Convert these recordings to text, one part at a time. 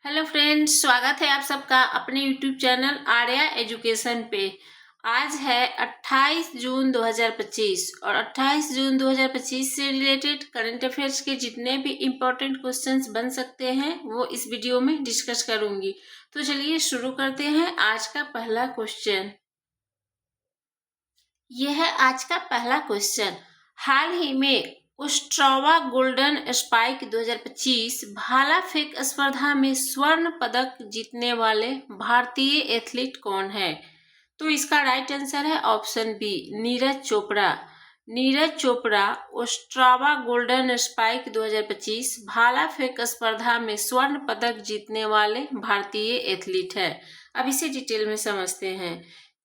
Hello friends, स्वागत है आप सबका अपने यूट्यूब चैनल आर्या एजुकेशन पे। आज है 28 जून 2025 और 28 जून 2025 से रिलेटेड करंट अफेयर्स के जितने भी इम्पोर्टेंट क्वेश्चंस बन सकते हैं वो इस वीडियो में डिस्कस करूंगी। तो चलिए शुरू करते हैं। आज का पहला क्वेश्चन यह है। आज का पहला क्वेश्चन, हाल ही में ओस्ट्रावा गोल्डन स्पाइक 2025 भाला फेंक स्पर्धा में स्वर्ण पदक जीतने वाले भारतीय एथलीट कौन है? तो इसका राइट आंसर है option B, Neeraj Chopra. Neeraj Chopra Ostrava Golden Spike 2025 भाला फेंक स्पर्धा में स्वर्ण पदक जीतने वाले भारतीय एथलीट है। अब इसे डिटेल में समझते हैं।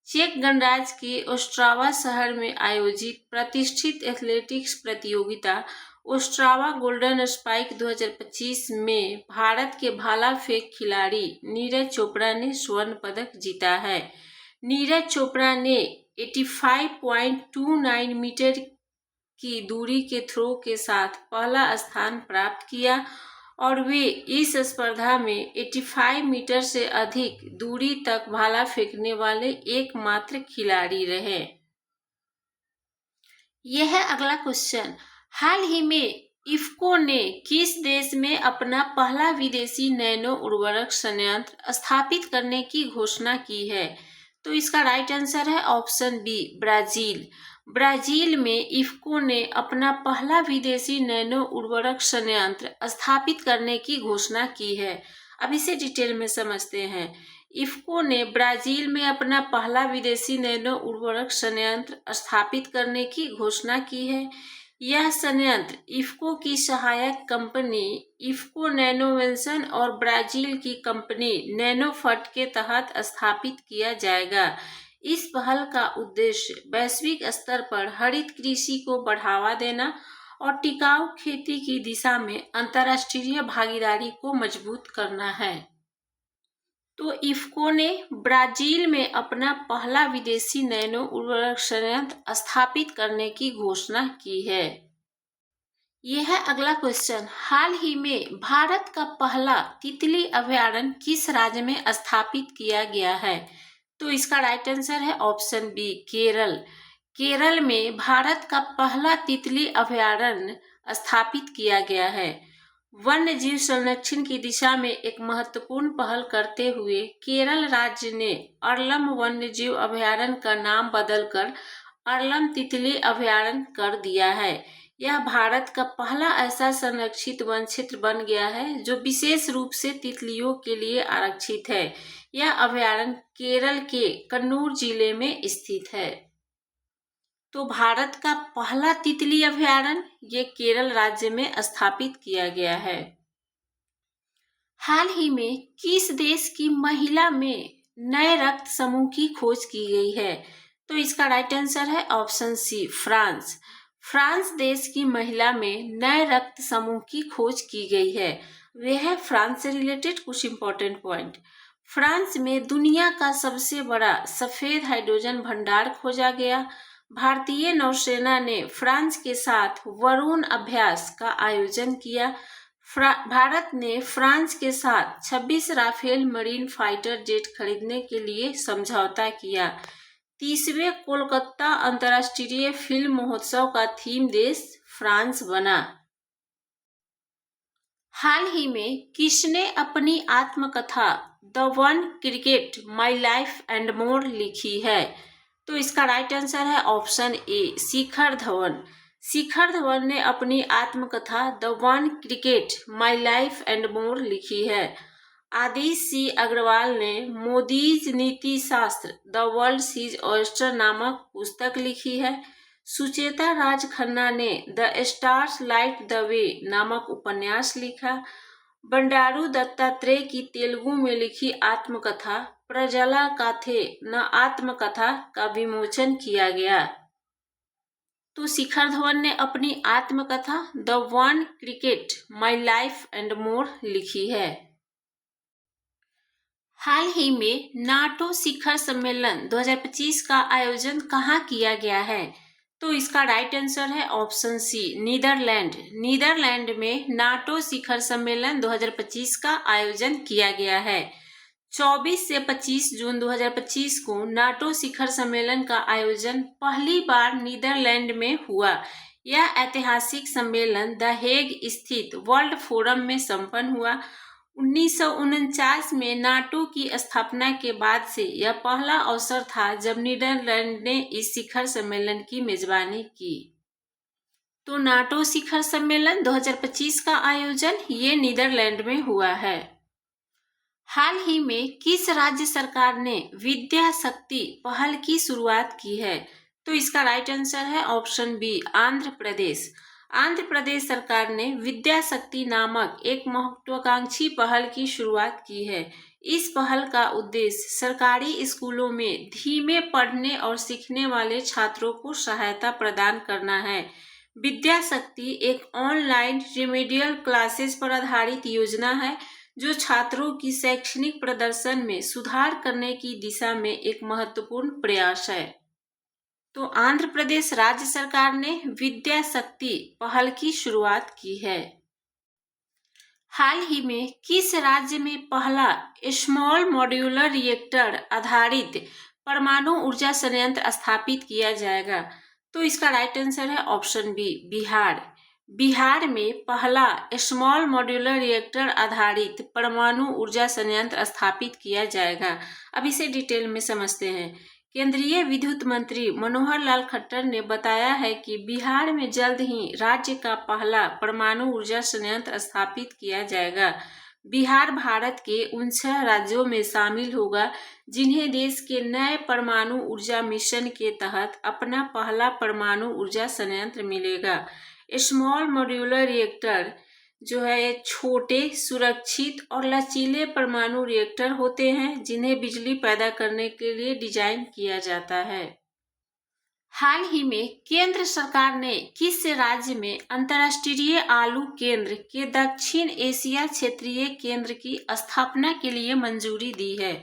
चेक गणराज्य के ओस्ट्रावा शहर में आयोजित प्रतिष्ठित एथलेटिक्स प्रतियोगिता ओस्ट्रावा गोल्डन स्पाइक 2025 में भारत के भाला फेंक खिलाड़ी नीरज चोपड़ा ने स्वर्ण पदक जीता है। नीरज चोपड़ा ने 85.29 मीटर की दूरी के थ्रो के साथ पहला स्थान प्राप्त किया और वे इस स्पर्धा में 85 मीटर से अधिक दूरी तक भाला फेंकने वाले एकमात्र खिलाड़ी रहे। यह है अगला क्वेश्चन, हाल ही में इफ्को ने किस देश में अपना पहला विदेशी नैनो उर्वरक संयंत्र स्थापित करने की घोषणा की है? तो इसका राइट आंसर है ऑप्शन बी, ब्राजील। ब्राजील में इफ्को ने अपना पहला विदेशी नैनो उर्वरक संयंत्र स्थापित करने की घोषणा की है। अब इसे डिटेल में समझते हैं। इफ्को ने ब्राजील में अपना पहला विदेशी नैनो उर्वरक संयंत्र स्थापित करने की घोषणा की है। यह संयंत्र इफ्को की सहायक कंपनी इफ्को नैनोवेंशन और ब्राजील की कंपनी नैनोफट के तहत स्थापित किया जाएगा। इस पहल का उद्देश्य वैश्विक स्तर पर हरित कृषि को बढ़ावा देना और टिकाऊ खेती की दिशा में अंतर्राष्ट्रीय भागीदारी को मजबूत करना है। तो इफ्को ने ब्राजील में अपना पहला विदेशी नैनो उर्वरक संयंत्र स्थापित करने की घोषणा की है। यह है अगला क्वेश्चन, हाल ही में भारत का पहला तितली अभयारण्य किस राज्य में स्थापित किया गया है? तो इसका राइट आंसर है ऑप्शन बी, केरल। केरल में भारत का पहला तितली अभयारण्य स्थापित किया गया है। वन्य जीव संरक्षण की दिशा में एक महत्वपूर्ण पहल करते हुए केरल राज्य ने अरलम वन्य जीव अभयारण्य का नाम बदलकर अरलम तितली अभयारण्य कर दिया है। यह भारत का पहला ऐसा संरक्षित वन क्षेत्र बन गया है जो विशेष रूप से तितलियों के लिए आरक्षित है। यह अभयारण्य केरल के कन्नूर जिले में स्थित है। तो भारत का पहला तितली अभयारण्य ये केरल राज्य में स्थापित किया गया है। हाल ही में किस देश की महिला में नए रक्त समूह की खोज की गई है? तो इसका राइट आंसर है ऑप्शन सी, फ्रांस। फ्रांस देश की महिला में नए रक्त समूह की खोज की गई है। वह है फ्रांस से रिलेटेड कुछ इंपॉर्टेंट पॉइंट। फ्रांस में दुनिया का सबसे बड़ा सफेद हाइड्रोजन भंडार खोजा गया। भारतीय नौसेना ने फ्रांस के साथ वरुण अभ्यास का आयोजन किया। भारत ने फ्रांस के साथ 26 राफेल मरीन फाइटर जेट खरीदने के लिए समझौता किया। 30वें कोलकाता अंतर्राष्ट्रीय फिल्म महोत्सव का थीम देश फ्रांस बना। हाल ही में किसने अपनी आत्मकथा the one cricket my life and more लिखी है? तो इसका राइट आंसर है ऑप्शन ए, शिखर धवन। शिखर धवन ने अपनी आत्मकथा the one cricket my life and more लिखी है। आदिश सी अग्रवाल ने मोदीज नीति शास्त्र द वर्ल्ड सीज ऑयस्टर नामक पुस्तक लिखी है। सुचेता राज खन्ना ने the stars light the way नामक उपन्यास लिखा। बंडारू दत्तात्रेय की तेलुगु में लिखी आत्मकथा प्रजला काथे न आत्मकथा का विमोचन किया गया। तो शिखर धवन ने अपनी आत्मकथा the one cricket my life and more लिखी है। हाल ही में नाटो शिखर सम्मेलन 2025 का आयोजन कहाँ किया गया है? तो इसका राइट आंसर है ऑप्शन सी, नीदरलैंड। नीदरलैंड में नाटो शिखर सम्मेलन 2025 का आयोजन किया गया है। 24 से 25 जून 2025 को नाटो शिखर सम्मेलन का आयोजन पहली बार नीदरलैंड में हुआ। यह ऐतिहासिक सम्मेलन द हेग स्थित वर्ल्ड फोरम में संपन्न हुआ। 1949 में नाटो की स्थापना के बाद से यह पहला अवसर था जब नीदरलैंड ने इस शिखर सम्मेलन की मेजबानी की। तो नाटो शिखर सम्मेलन 2025 का आयोजन ये नीदरलैंड में हुआ है। हाल ही में किस राज्य सरकार ने विद्या शक्ति पहल की शुरुआत की है? तो इसका राइट आंसर है ऑप्शन बी, आंध्र प्रदेश। आंध्र प्रदेश सरकार ने विद्या शक्ति नामक एक महत्वाकांक्षी पहल की शुरुआत की है। इस पहल का उद्देश्य सरकारी स्कूलों में धीमे पढ़ने और सीखने वाले छात्रों को सहायता प्रदान करना है। विद्या शक्ति एक ऑनलाइन रिमेडियल क्लासेस पर आधारित योजना है जो छात्रों की शैक्षणिक प्रदर्शन में सुधार करने की दिशा में एक महत्वपूर्ण प्रयास है। तो आंध्र प्रदेश राज्य सरकार ने विद्या शक्ति पहल की शुरुआत की है। हाल ही में किस राज्य में पहला स्मॉल मॉड्यूलर रिएक्टर आधारित परमाणु ऊर्जा संयंत्र स्थापित किया जाएगा? तो इसका राइट आंसर है ऑप्शन बी, बिहार। बिहार में पहला स्मॉल मॉड्यूलर रिएक्टर आधारित परमाणु ऊर्जा संयंत्र स्थापित किया जाएगा। अब इसे डिटेल में समझते हैं। केंद्रीय विद्युत मंत्री मनोहर लाल खट्टर ने बताया है कि बिहार में जल्द ही राज्य का पहला परमाणु ऊर्जा संयंत्र स्थापित किया जाएगा। बिहार भारत के उन 6 राज्यों में शामिल होगा जिन्हें देश के नए परमाणु ऊर्जा मिशन के तहत अपना पहला परमाणु ऊर्जा संयंत्र मिलेगा। स्मॉल मॉड्यूलर रिएक्टर जो है छोटे, सुरक्षित और लचीले परमाणु रिएक्टर होते हैं जिन्हें बिजली पैदा करने के लिए डिजाइन किया जाता है। हाल ही में केंद्र सरकार ने किस राज्य में अंतर्राष्ट्रीय आलू केंद्र के दक्षिण एशिया क्षेत्रीय केंद्र की स्थापना के लिए मंजूरी दी है?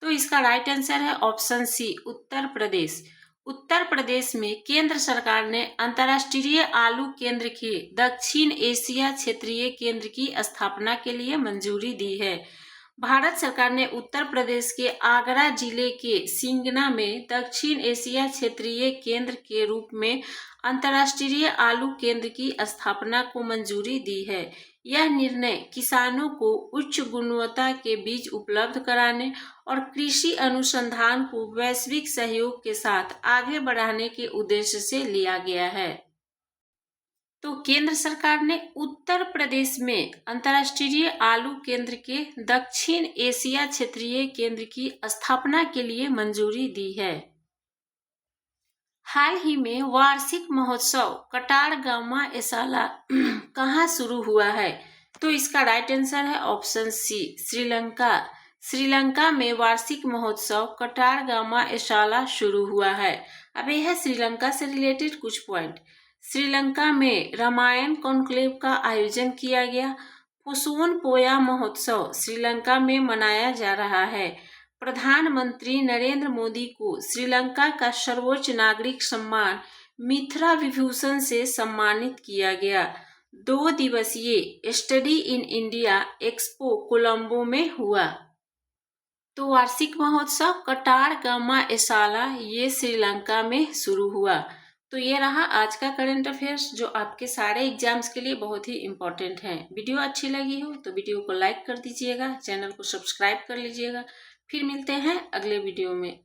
तो इसका राइट आंसर है ऑप्शन सी, उत्तर प्रदेश। उत्तर प्रदेश में केंद्र सरकार ने अंतर्राष्ट्रीय आलू केंद्र के दक्षिण एशिया क्षेत्रीय केंद्र की स्थापना के लिए मंजूरी दी है। भारत सरकार ने उत्तर प्रदेश के आगरा जिले के सिंगना में दक्षिण एशिया क्षेत्रीय केंद्र के रूप में अंतर्राष्ट्रीय आलू केंद्र की स्थापना को मंजूरी दी है। यह निर्णय किसानों को उच्च गुणवत्ता के बीज उपलब्ध कराने और कृषि अनुसंधान को वैश्विक सहयोग के साथ आगे बढ़ाने के उद्देश्य से लिया गया है। तो केंद्र सरकार ने उत्तर प्रदेश में अंतर्राष्ट्रीय आलू केंद्र के दक्षिण एशिया क्षेत्रीय केंद्र की स्थापना के लिए मंजूरी दी है। हाल ही में वार्षिक महोत्सव कटारगामा एसाला कहाँ शुरू हुआ है? तो इसका राइट आंसर है ऑप्शन सी, श्रीलंका। श्रीलंका में वार्षिक महोत्सव कटारगामा एसाला शुरू हुआ है। अब यह है श्रीलंका से रिलेटेड कुछ पॉइंट। श्रीलंका में रामायण कॉन्क्लेव का आयोजन किया गया। पुसोन पोया महोत्सव श्रीलंका में मनाया जा रहा है। प्रधानमंत्री नरेंद्र मोदी को श्रीलंका का सर्वोच्च नागरिक सम्मान मिथ्रा विभूषण से सम्मानित किया गया। 2 दिवसीय study in India expo Colombo में हुआ। तो वार्षिक महोत्सव कटारगामा एसाला ये श्रीलंका में शुरू हुआ। तो ये रहा आज का करंट अफेयर्स जो आपके सारे एग्जाम्स के लिए बहुत ही इम्पोर्टेंट हैं। वीडियो अच्छी लगी हो तो वीडियो को लाइक कर दीजिएगा, चैनल को सब्सक्राइब कर लीजिएगा। फिर मिलते हैं अगले वीडियो में।